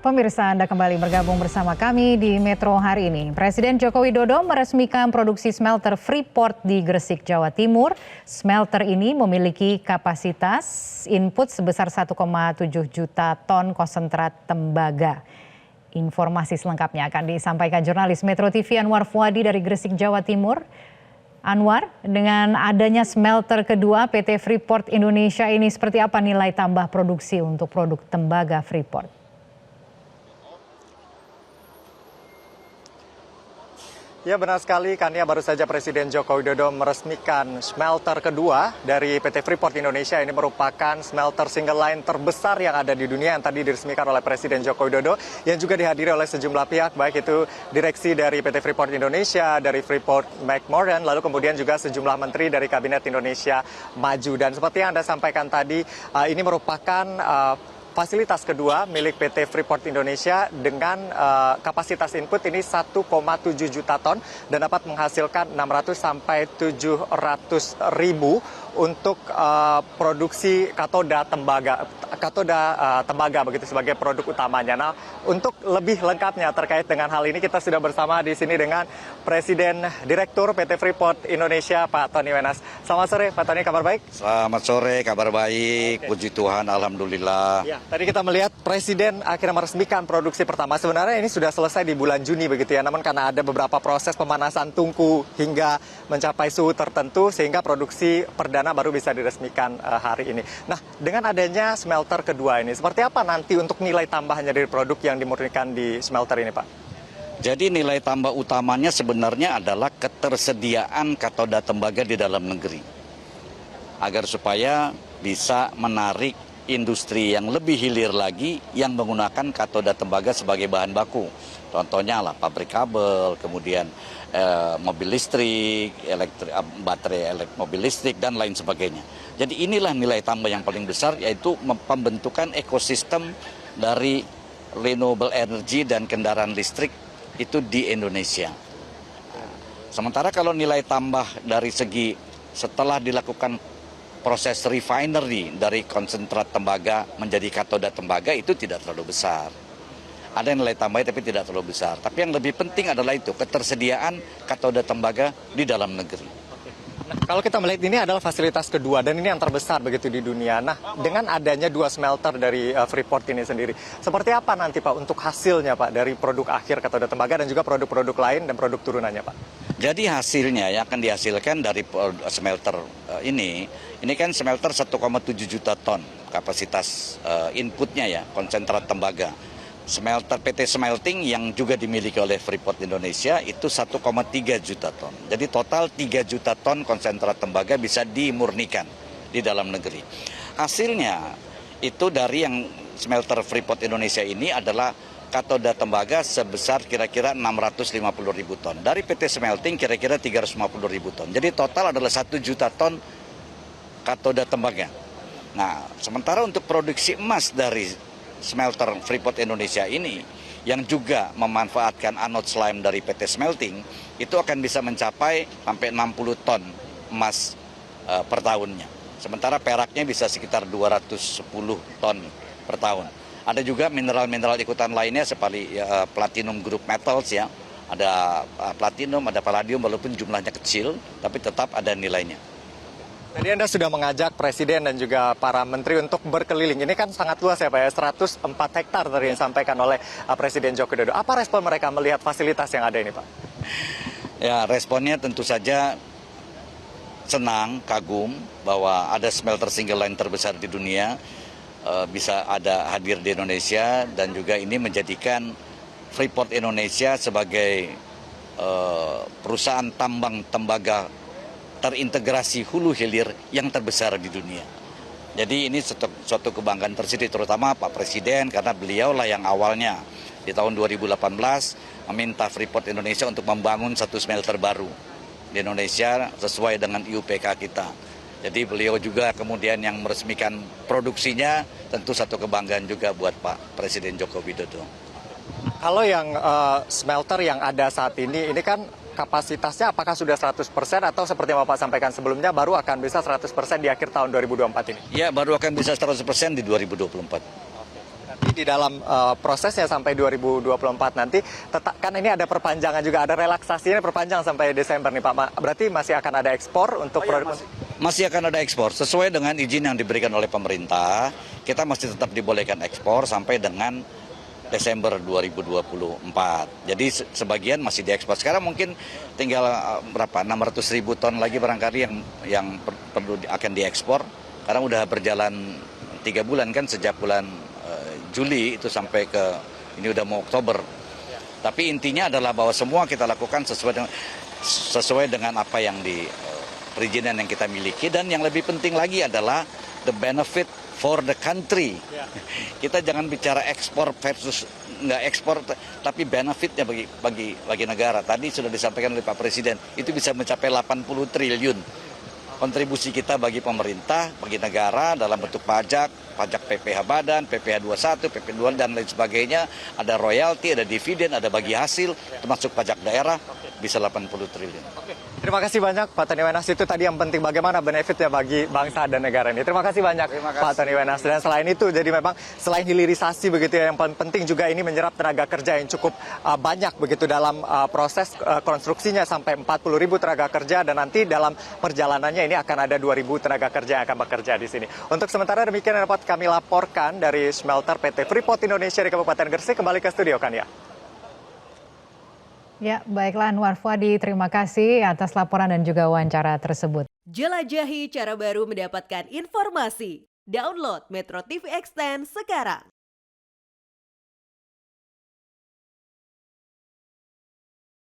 Pemirsa, Anda kembali bergabung bersama kami di Metro hari ini. Presiden Joko Widodo meresmikan produksi smelter Freeport di Gresik, Jawa Timur. Smelter ini memiliki kapasitas input sebesar 1,7 juta ton konsentrat tembaga. Informasi selengkapnya akan disampaikan jurnalis Metro TV Anwar Fuadi dari Gresik, Jawa Timur. Anwar, dengan adanya smelter kedua PT Freeport Indonesia ini seperti apa nilai tambah produksi untuk produk tembaga Freeport? Ya benar sekali, Kania, baru saja Presiden Joko Widodo meresmikan smelter kedua dari PT Freeport Indonesia. Ini merupakan smelter single line terbesar yang ada di dunia yang tadi diresmikan oleh Presiden Joko Widodo, yang juga dihadiri oleh sejumlah pihak, baik itu direksi dari PT Freeport Indonesia, dari Freeport McMoran, lalu kemudian juga sejumlah menteri dari Kabinet Indonesia Maju. Dan seperti yang Anda sampaikan tadi, ini merupakan fasilitas kedua milik PT Freeport Indonesia dengan kapasitas input ini 1,7 juta ton dan dapat menghasilkan 600 sampai 700 ribu untuk produksi katoda tembaga begitu sebagai produk utamanya. Nah, untuk lebih lengkapnya terkait dengan hal ini kita sudah bersama di sini dengan Presiden Direktur PT Freeport Indonesia, Pak Tony Wenas. Selamat sore, Pak Tony, kabar baik? Selamat sore, kabar baik. Puji Tuhan, alhamdulillah. Ya, tadi kita melihat Presiden akhirnya meresmikan produksi pertama. Sebenarnya ini sudah selesai di bulan Juni begitu ya, namun karena ada beberapa proses pemanasan tungku hingga mencapai suhu tertentu sehingga produksi perdana baru bisa diresmikan hari ini. Nah, dengan adanya smelter kedua ini, seperti apa nanti untuk nilai tambahnya dari produk yang dimurnikan di smelter ini, Pak? Jadi nilai tambah utamanya sebenarnya adalah ketersediaan katoda tembaga di dalam negeri. Agar supaya bisa menarik industri yang lebih hilir lagi yang menggunakan katoda tembaga sebagai bahan baku. Contohnya lah pabrik kabel, kemudian mobil listrik, baterai mobil listrik, dan lain sebagainya. Jadi inilah nilai tambah yang paling besar, yaitu pembentukan ekosistem dari renewable energy dan kendaraan listrik itu di Indonesia. Sementara kalau nilai tambah dari segi setelah dilakukan proses refinery dari konsentrat tembaga menjadi katoda tembaga itu tidak terlalu besar. Ada nilai tambahnya tapi tidak terlalu besar. Tapi yang lebih penting adalah itu, ketersediaan katoda tembaga di dalam negeri. Nah, kalau kita melihat ini adalah fasilitas kedua dan ini yang terbesar begitu di dunia. Nah, dengan adanya dua smelter dari Freeport ini sendiri, seperti apa nanti Pak untuk hasilnya Pak dari produk akhir katoda tembaga dan juga produk-produk lain dan produk turunannya Pak? Jadi hasilnya yang akan dihasilkan dari smelter ini kan smelter 1,7 juta ton kapasitas inputnya ya, konsentrat tembaga. Smelter PT Smelting yang juga dimiliki oleh Freeport Indonesia itu 1,3 juta ton. Jadi total 3 juta ton konsentrat tembaga bisa dimurnikan di dalam negeri. Hasilnya itu dari yang smelter Freeport Indonesia ini adalah katoda tembaga sebesar kira-kira 650 ribu ton. Dari PT Smelting kira-kira 350 ribu ton. Jadi total adalah 1 juta ton katoda tembaga. Nah, sementara untuk produksi emas dari smelter Freeport Indonesia ini yang juga memanfaatkan anode slime dari PT Smelting itu akan bisa mencapai sampai 60 ton emas per tahunnya. Sementara peraknya bisa sekitar 210 ton per tahun. Ada juga mineral-mineral ikutan lainnya seperti platinum group metals ya. Ada platinum, ada palladium walaupun jumlahnya kecil tapi tetap ada nilainya. Tadi Anda sudah mengajak Presiden dan juga para menteri untuk berkeliling. Ini kan sangat luas ya Pak ya, 104 hektar tadi yang disampaikan oleh Presiden Joko Widodo. Apa respon mereka melihat fasilitas yang ada ini Pak? Ya, responnya tentu saja senang, kagum bahwa ada smelter single line terbesar di dunia bisa ada hadir di Indonesia dan juga ini menjadikan Freeport Indonesia sebagai perusahaan tambang tembaga terintegrasi hulu hilir yang terbesar di dunia. Jadi ini suatu kebanggaan tersendiri terutama Pak Presiden karena beliaulah yang awalnya di tahun 2018 meminta Freeport Indonesia untuk membangun satu smelter baru di Indonesia sesuai dengan IUPK kita. Jadi beliau juga kemudian yang meresmikan produksinya, tentu satu kebanggaan juga buat Pak Presiden Joko Widodo. Kalau yang smelter yang ada saat ini kan kapasitasnya apakah sudah 100% atau seperti yang Bapak sampaikan sebelumnya baru akan bisa 100% di akhir tahun 2024 ini? Ya, baru akan bisa 100% di 2024. Nanti di dalam prosesnya sampai 2024 nanti, kan ini ada perpanjangan juga, ada relaksasinya perpanjang sampai Desember nih Pak. Berarti masih akan ada ekspor untuk produk? Masih akan ada ekspor, sesuai dengan izin yang diberikan oleh pemerintah, kita masih tetap dibolehkan ekspor sampai dengan Desember 2024. Jadi sebagian masih diekspor. Sekarang mungkin tinggal berapa? 600.000 ton lagi barangkali yang perlu akan diekspor. Karena udah berjalan 3 bulan kan sejak bulan Juli itu sampai ke ini udah mau Oktober. Tapi intinya adalah bahwa semua kita lakukan sesuai dengan apa yang di perizinan yang kita miliki, dan yang lebih penting lagi adalah the benefit for the country. Kita jangan bicara ekspor versus nggak ekspor, tapi benefitnya bagi negara. Tadi sudah disampaikan oleh Pak Presiden, itu bisa mencapai 80 triliun. Kontribusi kita bagi pemerintah, bagi negara dalam bentuk pajak PPh badan, PPh 21, PPh 2 dan lain sebagainya, ada royalti, ada dividen, ada bagi hasil, termasuk pajak daerah, bisa 80 triliun. Terima kasih banyak Pak Tony Wenas, itu tadi yang penting bagaimana benefitnya bagi bangsa dan negara ini. Terima kasih banyak Pak Tony Wenas. Dan selain itu, jadi memang selain hilirisasi begitu ya, yang paling penting juga ini menyerap tenaga kerja yang cukup banyak begitu dalam proses konstruksinya, sampai 40.000 tenaga kerja, dan nanti dalam perjalanannya ini akan ada 2.000 tenaga kerja yang akan bekerja di sini. Untuk sementara demikian yang dapat kami laporkan dari smelter PT Freeport Indonesia di Kabupaten Gresik. Kembali ke studio kan ya. Ya, baiklah Anwar Fuadi, terima kasih atas laporan dan juga wawancara tersebut. Jelajahi cara baru mendapatkan informasi. Download Metro TV Extend sekarang.